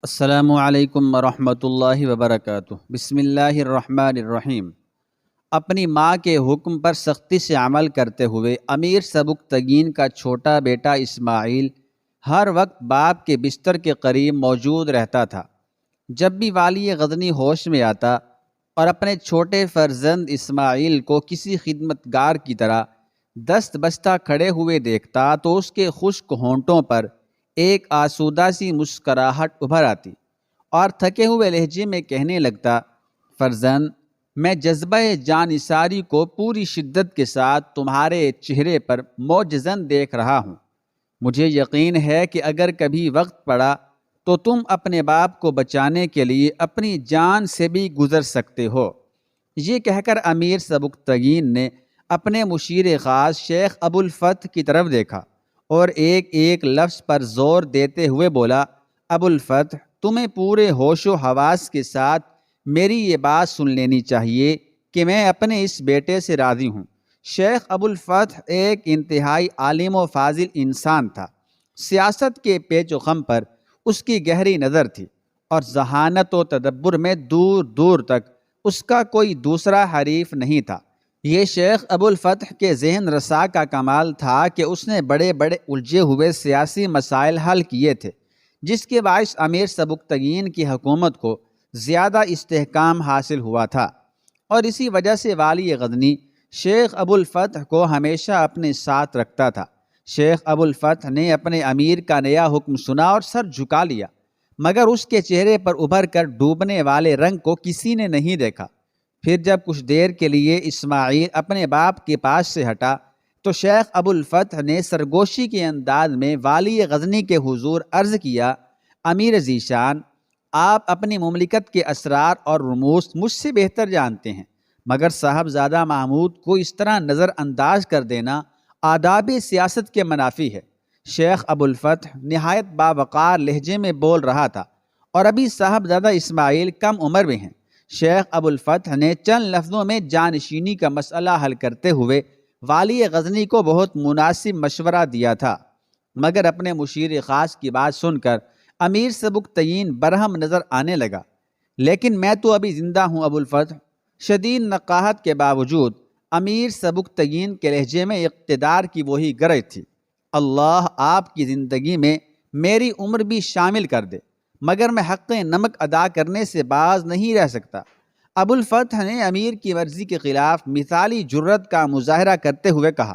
السلام علیکم ورحمۃ اللہ وبرکاتہ۔ بسم اللہ الرحمن الرحیم۔ اپنی ماں کے حکم پر سختی سے عمل کرتے ہوئے امیر سبکتگین کا چھوٹا بیٹا اسماعیل ہر وقت باپ کے بستر کے قریب موجود رہتا تھا۔ جب بھی والی غزنی ہوش میں آتا اور اپنے چھوٹے فرزند اسماعیل کو کسی خدمتگار کی طرح دست بستہ کھڑے ہوئے دیکھتا تو اس کے خشک ہونٹوں پر ایک آسودہ سی مسکراہٹ ابھر آتی اور تھکے ہوئے لہجے میں کہنے لگتا، فرزند، میں جذبہ جان نثاری کو پوری شدت کے ساتھ تمہارے چہرے پر معجزاً دیکھ رہا ہوں۔ مجھے یقین ہے کہ اگر کبھی وقت پڑا تو تم اپنے باپ کو بچانے کے لیے اپنی جان سے بھی گزر سکتے ہو۔ یہ کہہ کر امیر سبکتگین نے اپنے مشیر خاص شیخ ابو الفتح کی طرف دیکھا اور ایک ایک لفظ پر زور دیتے ہوئے بولا، ابو الفتح، تمہیں پورے ہوش و حواس کے ساتھ میری یہ بات سن لینی چاہیے کہ میں اپنے اس بیٹے سے راضی ہوں۔ شیخ ابو الفتح ایک انتہائی عالم و فاضل انسان تھا۔ سیاست کے پیچ و خم پر اس کی گہری نظر تھی اور ذہانت و تدبر میں دور دور تک اس کا کوئی دوسرا حریف نہیں تھا۔ یہ شیخ ابو الفتح کے ذہن رسا کا کمال تھا کہ اس نے بڑے بڑے الجھے ہوئے سیاسی مسائل حل کیے تھے، جس کے باعث امیر سبکتگین کی حکومت کو زیادہ استحکام حاصل ہوا تھا، اور اسی وجہ سے والی غزنی شیخ ابو الفتح کو ہمیشہ اپنے ساتھ رکھتا تھا۔ شیخ ابو الفتح نے اپنے امیر کا نیا حکم سنا اور سر جھکا لیا، مگر اس کے چہرے پر ابھر کر ڈوبنے والے رنگ کو کسی نے نہیں دیکھا۔ پھر جب کچھ دیر کے لیے اسماعیل اپنے باپ کے پاس سے ہٹا تو شیخ ابو الفتح نے سرگوشی کے انداز میں والی غزنی کے حضور عرض کیا، امیر ذیشان، آپ اپنی مملکت کے اسرار اور رموز مجھ سے بہتر جانتے ہیں، مگر صاحبزادہ محمود کو اس طرح نظر انداز کر دینا آداب سیاست کے منافی ہے۔ شیخ ابو الفتح نہایت باوقار لہجے میں بول رہا تھا، اور ابھی صاحبزادہ اسماعیل کم عمر میں ہیں۔ شیخ ابو الفتح نے چند لفظوں میں جانشینی کا مسئلہ حل کرتے ہوئے والی غزنی کو بہت مناسب مشورہ دیا تھا، مگر اپنے مشیر خاص کی بات سن کر امیر سبکتگین برہم نظر آنے لگا۔ لیکن میں تو ابھی زندہ ہوں ابو الفتح۔ شدید نقاہت کے باوجود امیر سبکتگین کے لہجے میں اقتدار کی وہی گرج تھی۔ اللہ آپ کی زندگی میں میری عمر بھی شامل کر دے، مگر میں حق نمک ادا کرنے سے باز نہیں رہ سکتا۔ ابو الفتح نے امیر کی مرضی کے خلاف مثالی جرأت کا مظاہرہ کرتے ہوئے کہا،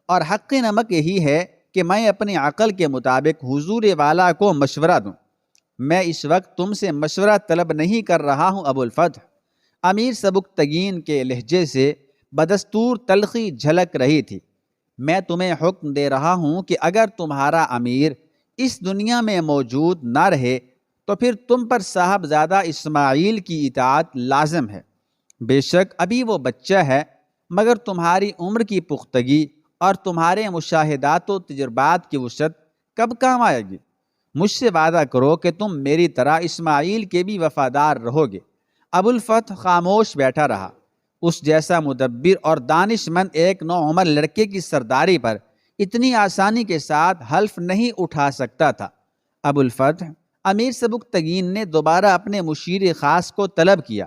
اور حق نمک یہی ہے کہ میں اپنی عقل کے مطابق حضور والا کو مشورہ دوں۔ میں اس وقت تم سے مشورہ طلب نہیں کر رہا ہوں ابو الفتح۔ امیر سبکتگین کے لہجے سے بدستور تلخی جھلک رہی تھی۔ میں تمہیں حکم دے رہا ہوں کہ اگر تمہارا امیر اس دنیا میں موجود نہ رہے تو پھر تم پر صاحبزادہ اسماعیل کی اطاعت لازم ہے۔ بے شک ابھی وہ بچہ ہے، مگر تمہاری عمر کی پختگی اور تمہارے مشاہدات و تجربات کی وسعت کب کام آئے گی؟ مجھ سے وعدہ کرو کہ تم میری طرح اسماعیل کے بھی وفادار رہو گے۔ ابو الفتح خاموش بیٹھا رہا۔ اس جیسا مدبر اور دانش مند ایک نوعمر لڑکے کی سرداری پر اتنی آسانی کے ساتھ حلف نہیں اٹھا سکتا تھا۔ ابو الفتح، امیر سبکتگین نے دوبارہ اپنے مشیر خاص کو طلب کیا،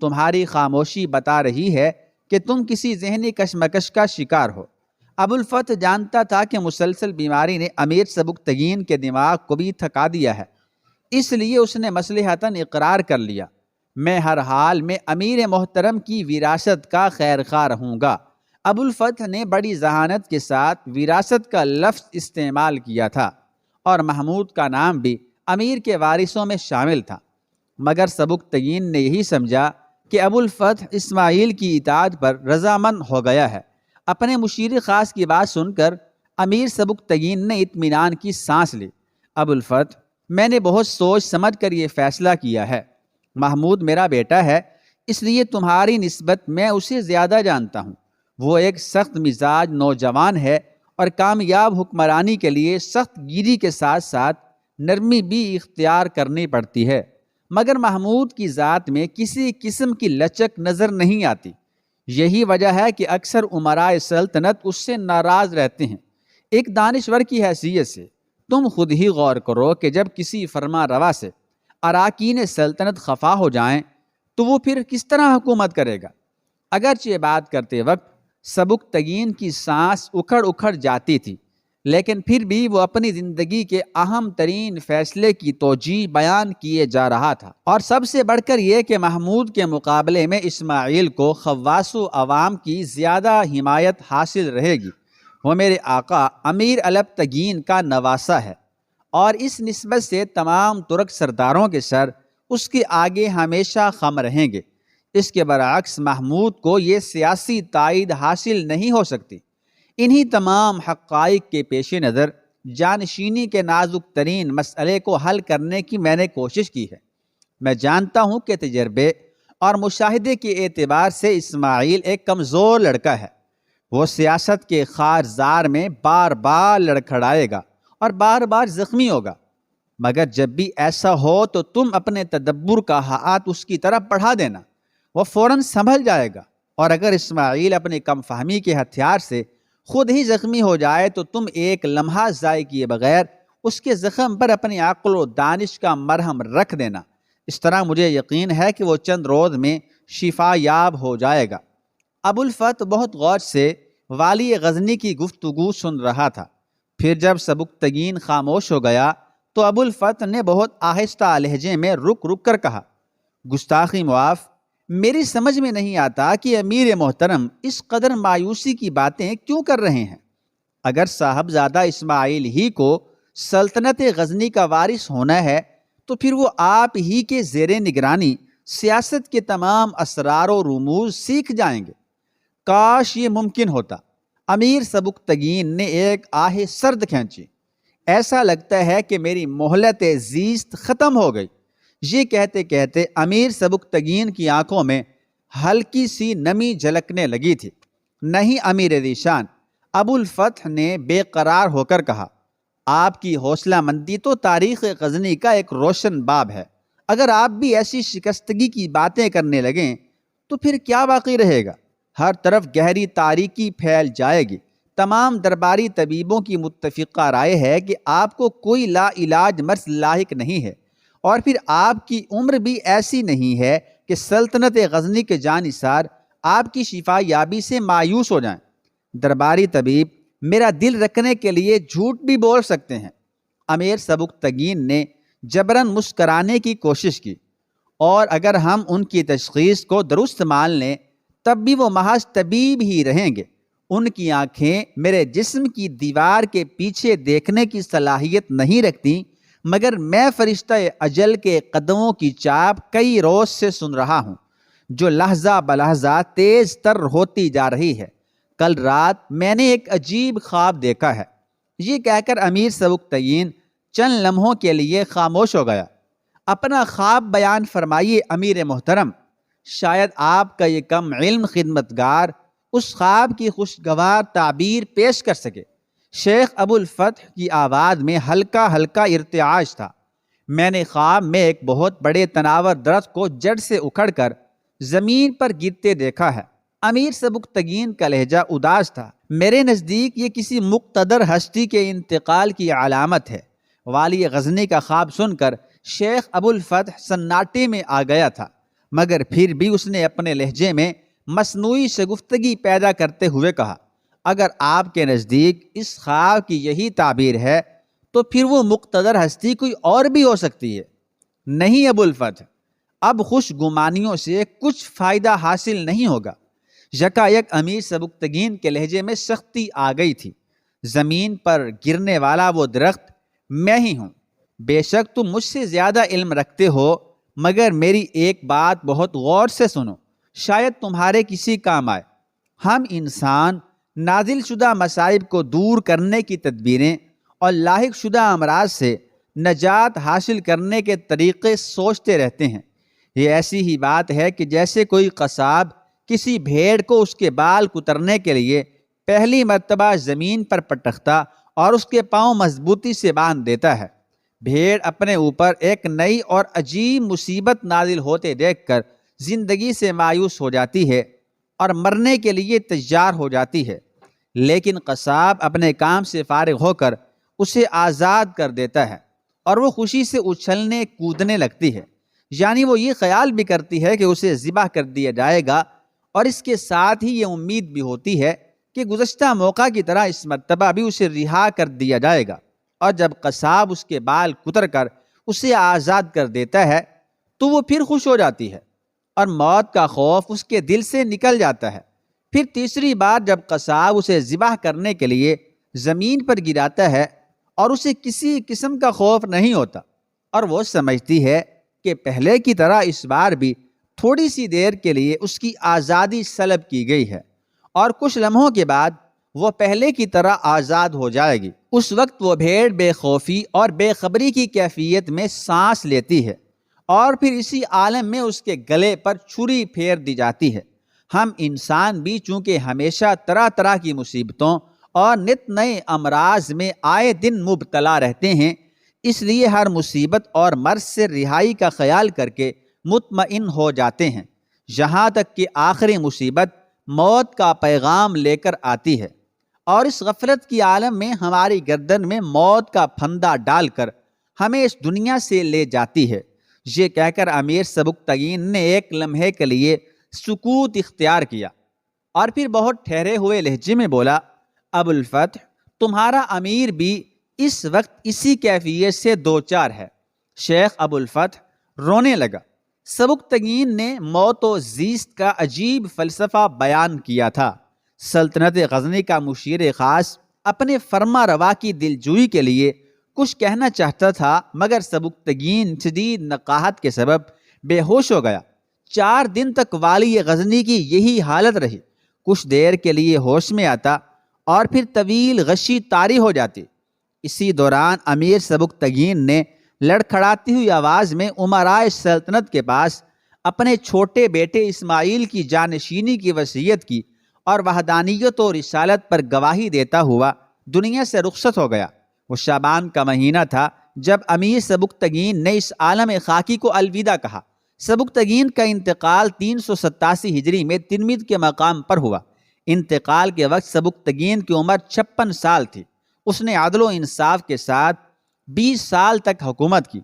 تمہاری خاموشی بتا رہی ہے کہ تم کسی ذہنی کشمکش کا شکار ہو۔ ابو الفتح جانتا تھا کہ مسلسل بیماری نے امیر سبکتگین کے دماغ کو بھی تھکا دیا ہے، اس لیے اس نے مصلحتاً اقرار کر لیا، میں ہر حال میں امیر محترم کی وراثت کا خیر خواہ رہوں گا۔ ابو الفتح نے بڑی ذہانت کے ساتھ وراثت کا لفظ استعمال کیا تھا، اور محمود کا نام بھی امیر کے وارثوں میں شامل تھا، مگر سبکتگین نے یہی سمجھا کہ ابو الفتح اسماعیل کی اطاعت پر رضامند ہو گیا ہے۔ اپنے مشیر خاص کی بات سن کر امیر سبکتگین نے اطمینان کی سانس لی۔ ابو الفتح، میں نے بہت سوچ سمجھ کر یہ فیصلہ کیا ہے۔ محمود میرا بیٹا ہے، اس لیے تمہاری نسبت میں اسے زیادہ جانتا ہوں۔ وہ ایک سخت مزاج نوجوان ہے اور کامیاب حکمرانی کے لیے سخت گیری کے ساتھ ساتھ نرمی بھی اختیار کرنی پڑتی ہے، مگر محمود کی ذات میں کسی قسم کی لچک نظر نہیں آتی۔ یہی وجہ ہے کہ اکثر امراء سلطنت اس سے ناراض رہتے ہیں۔ ایک دانشور کی حیثیت سے تم خود ہی غور کرو کہ جب کسی فرما روا سے اراکین سلطنت خفا ہو جائیں تو وہ پھر کس طرح حکومت کرے گا؟ اگرچہ بات کرتے وقت سبکتگین کی سانس اکھڑ اکھڑ جاتی تھی، لیکن پھر بھی وہ اپنی زندگی کے اہم ترین فیصلے کی توجیہ بیان کیے جا رہا تھا، اور سب سے بڑھ کر یہ کہ محمود کے مقابلے میں اسماعیل کو خواص و عوام کی زیادہ حمایت حاصل رہے گی۔ وہ میرے آقا امیر البتگین کا نواسہ ہے، اور اس نسبت سے تمام ترک سرداروں کے سر اس کے آگے ہمیشہ خم رہیں گے۔ اس کے برعکس محمود کو یہ سیاسی تائید حاصل نہیں ہو سکتی۔ انہی تمام حقائق کے پیش نظر جانشینی کے نازک ترین مسئلے کو حل کرنے کی میں نے کوشش کی ہے۔ میں جانتا ہوں کہ تجربے اور مشاہدے کے اعتبار سے اسماعیل ایک کمزور لڑکا ہے۔ وہ سیاست کے خارزار میں بار بار لڑکھڑائے گا اور بار بار زخمی ہوگا، مگر جب بھی ایسا ہو تو تم اپنے تدبر کا ہاتھ اس کی طرف بڑھا دینا، وہ فوراً سنبھل جائے گا۔ اور اگر اسماعیل اپنی کم فہمی کے ہتھیار سے خود ہی زخمی ہو جائے تو تم ایک لمحہ ضائع کیے بغیر اس کے زخم پر اپنی عقل و دانش کا مرہم رکھ دینا۔ اس طرح مجھے یقین ہے کہ وہ چند روز میں شفا یاب ہو جائے گا۔ ابو الفتح بہت غور سے والی غزنی کی گفتگو سن رہا تھا۔ پھر جب سبکتگین خاموش ہو گیا تو ابو الفتح نے بہت آہستہ لہجے میں رک رک کر کہا، گستاخی معاف، میری سمجھ میں نہیں آتا کہ امیر محترم اس قدر مایوسی کی باتیں کیوں کر رہے ہیں۔ اگر صاحبزادہ اسماعیل ہی کو سلطنت غزنی کا وارث ہونا ہے تو پھر وہ آپ ہی کے زیر نگرانی سیاست کے تمام اسرار و رموز سیکھ جائیں گے۔ کاش یہ ممکن ہوتا۔ امیر سبکتگین نے ایک آہ سرد کھینچی۔ ایسا لگتا ہے کہ میری مہلت زیست ختم ہو گئی۔ یہ کہتے کہتے امیر سبکتگین کی آنکھوں میں ہلکی سی نمی جھلکنے لگی تھی۔ نہیں امیر ذیشان، ابو الفتح نے بے قرار ہو کر کہا، آپ کی حوصلہ مندی تو تاریخ غزنی کا ایک روشن باب ہے۔ اگر آپ بھی ایسی شکستگی کی باتیں کرنے لگیں تو پھر کیا باقی رہے گا؟ ہر طرف گہری تاریکی پھیل جائے گی۔ تمام درباری طبیبوں کی متفقہ رائے ہے کہ آپ کو کوئی لا علاج مرض لاحق نہیں ہے، اور پھر آپ کی عمر بھی ایسی نہیں ہے کہ سلطنت غزنی کے جانثار آپ کی شفا یابی سے مایوس ہو جائیں۔ درباری طبیب میرا دل رکھنے کے لیے جھوٹ بھی بول سکتے ہیں۔ امیر سبکتگین نے جبراً مسکرانے کی کوشش کی، اور اگر ہم ان کی تشخیص کو درست مان لیں تب بھی وہ محض طبیب ہی رہیں گے۔ ان کی آنکھیں میرے جسم کی دیوار کے پیچھے دیکھنے کی صلاحیت نہیں رکھتی، مگر میں فرشتہ اجل کے قدموں کی چاپ کئی روز سے سن رہا ہوں، جو لحظہ بلحظہ تیز تر ہوتی جا رہی ہے۔ کل رات میں نے ایک عجیب خواب دیکھا ہے۔ یہ کہہ کر امیر سبکتگین چند لمحوں کے لیے خاموش ہو گیا۔ اپنا خواب بیان فرمائیے امیر محترم، شاید آپ کا یہ کم علم خدمتگار اس خواب کی خوشگوار تعبیر پیش کر سکے۔ شیخ ابو الفتح کی آواز میں ہلکا ہلکا ارتعاش تھا۔ میں نے خواب میں ایک بہت بڑے تناور درخت کو جڑ سے اکھڑ کر زمین پر گرتے دیکھا ہے۔ امیر سبکتگین کا لہجہ اداس تھا۔ میرے نزدیک یہ کسی مقتدر ہستی کے انتقال کی علامت ہے۔ والی غزنی کا خواب سن کر شیخ ابو الفتح سناٹے میں آ گیا تھا، مگر پھر بھی اس نے اپنے لہجے میں مصنوعی شگفتگی پیدا کرتے ہوئے کہا، اگر آپ کے نزدیک اس خواب کی یہی تعبیر ہے تو پھر وہ مقتدر ہستی کوئی اور بھی ہو سکتی ہے۔ نہیں ابو الفتح، اب خوش گمانیوں سے کچھ فائدہ حاصل نہیں ہوگا۔ یکایک امیر سبکتگین کے لہجے میں سختی آ گئی تھی۔ زمین پر گرنے والا وہ درخت میں ہی ہوں۔ بے شک تم مجھ سے زیادہ علم رکھتے ہو، مگر میری ایک بات بہت غور سے سنو، شاید تمہارے کسی کام آئے۔ ہم انسان نازل شدہ مصائب کو دور کرنے کی تدبیریں اور لاحق شدہ امراض سے نجات حاصل کرنے کے طریقے سوچتے رہتے ہیں۔ یہ ایسی ہی بات ہے کہ جیسے کوئی قصاب کسی بھیڑ کو اس کے بال کترنے کے لیے پہلی مرتبہ زمین پر پٹکتا اور اس کے پاؤں مضبوطی سے باندھ دیتا ہے۔ بھیڑ اپنے اوپر ایک نئی اور عجیب مصیبت نازل ہوتے دیکھ کر زندگی سے مایوس ہو جاتی ہے اور مرنے کے لیے تیار ہو جاتی ہے، لیکن قصاب اپنے کام سے فارغ ہو کر اسے آزاد کر دیتا ہے۔ اور وہ خوشی سے اچھلنے کودنے لگتی ہے، یعنی وہ یہ خیال بھی کرتی ہے کہ اسے ذبح کر دیا جائے گا، اور اس کے ساتھ ہی یہ امید بھی ہوتی ہے کہ گزشتہ موقع کی طرح اس مرتبہ بھی اسے رہا کر دیا جائے گا۔ اور جب قصاب اس کے بال کتر کر اسے آزاد کر دیتا ہے تو وہ پھر خوش ہو جاتی ہے اور موت کا خوف اس کے دل سے نکل جاتا ہے۔ پھر تیسری بار جب قصاب اسے ذبح کرنے کے لیے زمین پر گراتا ہے اور اسے کسی قسم کا خوف نہیں ہوتا، اور وہ سمجھتی ہے کہ پہلے کی طرح اس بار بھی تھوڑی سی دیر کے لیے اس کی آزادی سلب کی گئی ہے اور کچھ لمحوں کے بعد وہ پہلے کی طرح آزاد ہو جائے گی، اس وقت وہ بھیڑ بے خوفی اور بے خبری کی کیفیت میں سانس لیتی ہے، اور پھر اسی عالم میں اس کے گلے پر چھری پھیر دی جاتی ہے۔ ہم انسان بھی چونکہ ہمیشہ طرح طرح کی مصیبتوں اور نت نئے امراض میں آئے دن مبتلا رہتے ہیں، اس لیے ہر مصیبت اور مرض سے رہائی کا خیال کر کے مطمئن ہو جاتے ہیں، یہاں تک کہ آخری مصیبت موت کا پیغام لے کر آتی ہے، اور اس غفلت کی عالم میں ہماری گردن میں موت کا پھندا ڈال کر ہمیں اس دنیا سے لے جاتی ہے۔ یہ کہہ کر امیر سبکتگین نے ایک لمحے کے لیے سکوت اختیار کیا اور پھر بہت ٹھہرے ہوئے لہجے میں بولا، ابو الفتح، تمہارا امیر بھی اس وقت اسی کیفیت سے دوچار ہے۔ شیخ ابو الفتح رونے لگا۔ سبکتگین نے موت و زیست کا عجیب فلسفہ بیان کیا تھا۔ سلطنت غزنی کا مشیر خاص اپنے فرما روا کی دلجوئی کے لیے کچھ کہنا چاہتا تھا، مگر سبکتگین شدید نقاہت کے سبب بے ہوش ہو گیا۔ 4 دن تک والی غزنی کی یہی حالت رہی۔ کچھ دیر کے لیے ہوش میں آتا اور پھر طویل غشی طاری ہو جاتی۔ اسی دوران امیر سبکتگین نے لڑکھڑاتی ہوئی آواز میں امرائے سلطنت کے پاس اپنے چھوٹے بیٹے اسماعیل کی جانشینی کی وصیت کی اور وحدانیت و رسالت پر گواہی دیتا ہوا دنیا سے رخصت ہو گیا۔ وہ شعبان کا مہینہ تھا جب امیر سبکتگین نے اس عالم خاکی کو الوداع کہا۔ سبکتگین کا انتقال 387 ہجری میں ترمذ کے مقام پر ہوا۔ انتقال کے وقت سبکتگین کی عمر 56 سال تھی۔ اس نے عدل و انصاف کے ساتھ 20 سال تک حکومت کی۔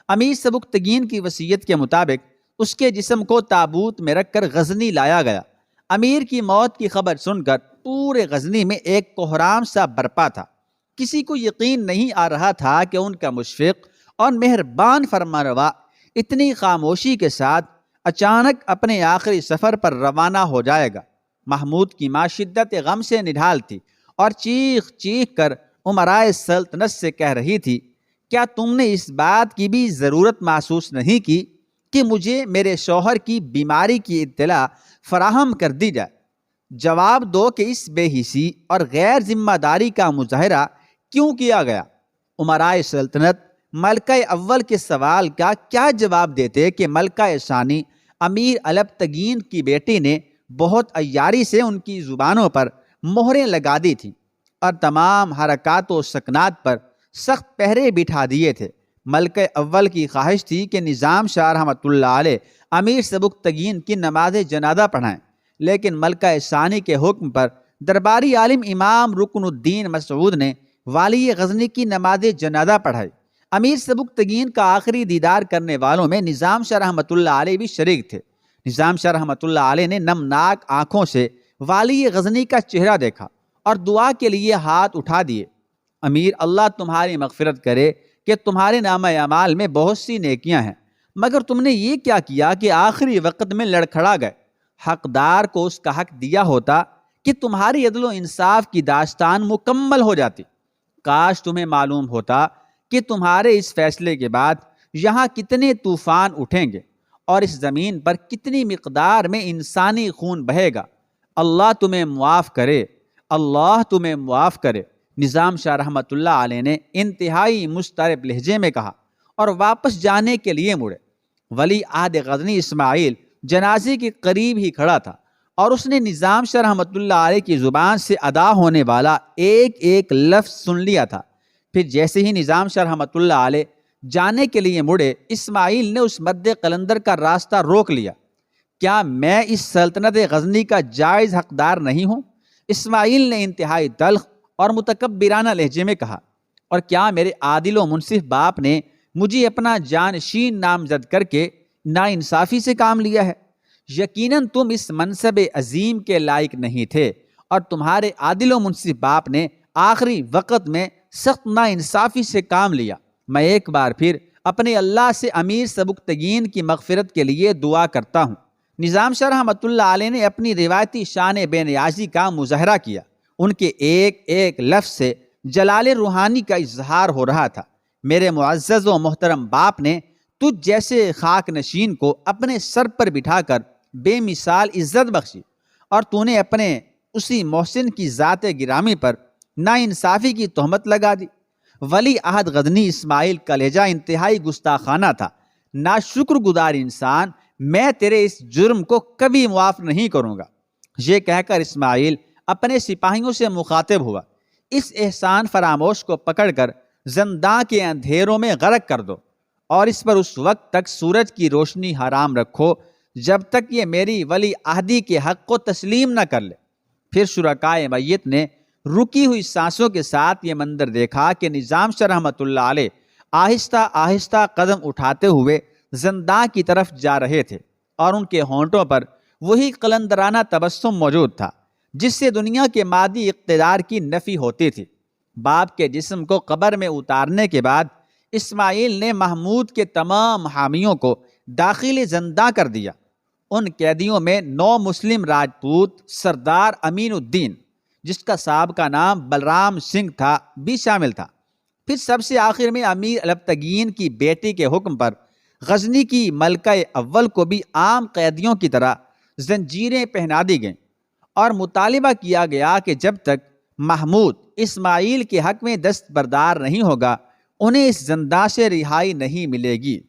امیر سبکتگین کی وصیت کے مطابق اس کے جسم کو تابوت میں رکھ کر غزنی لایا گیا۔ امیر کی موت کی خبر سن کر پورے غزنی میں ایک کوہرام سا برپا تھا۔ کسی کو یقین نہیں آ رہا تھا کہ ان کا مشفق اور مہربان فرمانروا اتنی خاموشی کے ساتھ اچانک اپنے آخری سفر پر روانہ ہو جائے گا۔ محمود کی ماں شدت غم سے نڈھال تھی اور چیخ چیخ کر امرائے سلطنت سے کہہ رہی تھی، کیا تم نے اس بات کی بھی ضرورت محسوس نہیں کی کہ مجھے میرے شوہر کی بیماری کی اطلاع فراہم کر دی جائے؟ جواب دو کہ اس بے حسی اور غیر ذمہ داری کا مظاہرہ کیوں کیا گیا؟ امرائے سلطنت ملکہ اول کے سوال کا کیا جواب دیتے کہ ملکہ ثانی امیر البتگین کی بیٹی نے بہت عیاری سے ان کی زبانوں پر مہریں لگا دی تھیں اور تمام حرکات و سکنات پر سخت پہرے بٹھا دیے تھے۔ ملکہ اول کی خواہش تھی کہ نظام شاہ رحمۃ اللہ علیہ امیر سبکتگین کی نماز جنازہ پڑھائیں، لیکن ملکہ ثانی کے حکم پر درباری عالم امام رکن الدین مسعود نے والی غزنی کی نماز جنازہ پڑھائی۔ امیر سبکتگین کا آخری دیدار کرنے والوں میں نظام شاہ رحمۃ اللہ علیہ بھی شریک تھے۔ نظام شاہ رحمۃ اللہ علیہ نے نمناک آنکھوں سے والی غزنی کا چہرہ دیکھا اور دعا کے لیے ہاتھ اٹھا دیے۔ امیر، اللہ تمہاری مغفرت کرے کہ تمہارے نامہ اعمال میں بہت سی نیکیاں ہیں، مگر تم نے یہ کیا کیا کہ آخری وقت میں لڑکھڑا گئے؟ حقدار کو اس کا حق دیا ہوتا کہ تمہاری عدل و انصاف کی داستان مکمل ہو جاتی۔ کاش تمہیں معلوم ہوتا کہ تمہارے اس فیصلے کے بعد یہاں کتنے طوفان اٹھیں گے اور اس زمین پر کتنی مقدار میں انسانی خون بہے گا۔ اللہ تمہیں معاف کرے، اللہ تمہیں معاف کرے، نظام شاہ رحمۃ اللہ علیہ نے انتہائی مضطرب لہجے میں کہا اور واپس جانے کے لیے مڑے۔ ولی عہد غزنی اسماعیل جنازے کے قریب ہی کھڑا تھا اور اس نے نظام شاہ رحمۃ اللہ علیہ کی زبان سے ادا ہونے والا ایک ایک لفظ سن لیا تھا۔ پھر جیسے ہی نظام شاہ رحمۃ اللہ علیہ جانے کے لیے مڑے، اسماعیل نے اس مد قلندر کا راستہ روک لیا۔ کیا میں اس سلطنت غزنی کا جائز حقدار نہیں ہوں؟ اسماعیل نے انتہائی تلخ اور متکبرانہ لہجے میں کہا۔ اور کیا میرے عادل و منصف باپ نے مجھے اپنا جانشین نامزد کر کے ناانصافی سے کام لیا ہے؟ یقیناً تم اس منصب عظیم کے لائق نہیں تھے، اور تمہارے عادل و منصف باپ نے آخری وقت میں سخت ناانصافی سے کام لیا۔ میں ایک بار پھر اپنے اللہ سے امیر سبکتگین کی مغفرت کے لیے دعا کرتا ہوں۔ نظام شاہ رحمۃ اللہ علیہ نے اپنی روایتی شان بے نیازی کا مظاہرہ کیا۔ ان کے ایک ایک لفظ سے جلال روحانی کا اظہار ہو رہا تھا۔ میرے معزز و محترم باپ نے تجھ جیسے خاک نشین کو اپنے سر پر بٹھا کر بے مثال عزت بخشی، اور تو نے اپنے اسی محسن کی ذات گرامی پر ناانصافی کی تہمت لگا دی۔ ولی عہد غزنی اسماعیل کا لہجہ انتہائی گستاخانہ تھا۔ ناشکر گزار انسان، میں تیرے اس جرم کو کبھی معاف نہیں کروں گا۔ یہ کہہ کر اسماعیل اپنے سپاہیوں سے مخاطب ہوا، اس احسان فراموش کو پکڑ کر زنداں کے اندھیروں میں غرق کر دو، اور اس پر اس وقت تک سورج کی روشنی حرام رکھو جب تک یہ میری ولی عہدی کے حق کو تسلیم نہ کر لے۔ پھر شرکائے میت نے رکی ہوئی سانسوں کے ساتھ یہ منظر دیکھا کہ نظام شاہ رحمۃ اللہ علیہ آہستہ آہستہ قدم اٹھاتے ہوئے زنداں کی طرف جا رہے تھے، اور ان کے ہونٹوں پر وہی قلندرانہ تبسم موجود تھا جس سے دنیا کے مادی اقتدار کی نفی ہوتی تھی۔ باپ کے جسم کو قبر میں اتارنے کے بعد اسماعیل نے محمود کے تمام حامیوں کو داخل زنداں کر دیا۔ ان قیدیوں میں 9 مسلم راجپوت سردار امین الدین، جس کا سابقہ نام بلرام سنگھ تھا، بھی شامل تھا۔ پھر سب سے آخر میں امیر البتگین کی بیٹی کے حکم پر غزنی کی ملکہ اول کو بھی عام قیدیوں کی طرح زنجیریں پہنا دی گئیں، اور مطالبہ کیا گیا کہ جب تک محمود اسماعیل کے حق میں دستبردار نہیں ہوگا انہیں اس زنداں سے رہائی نہیں ملے گی۔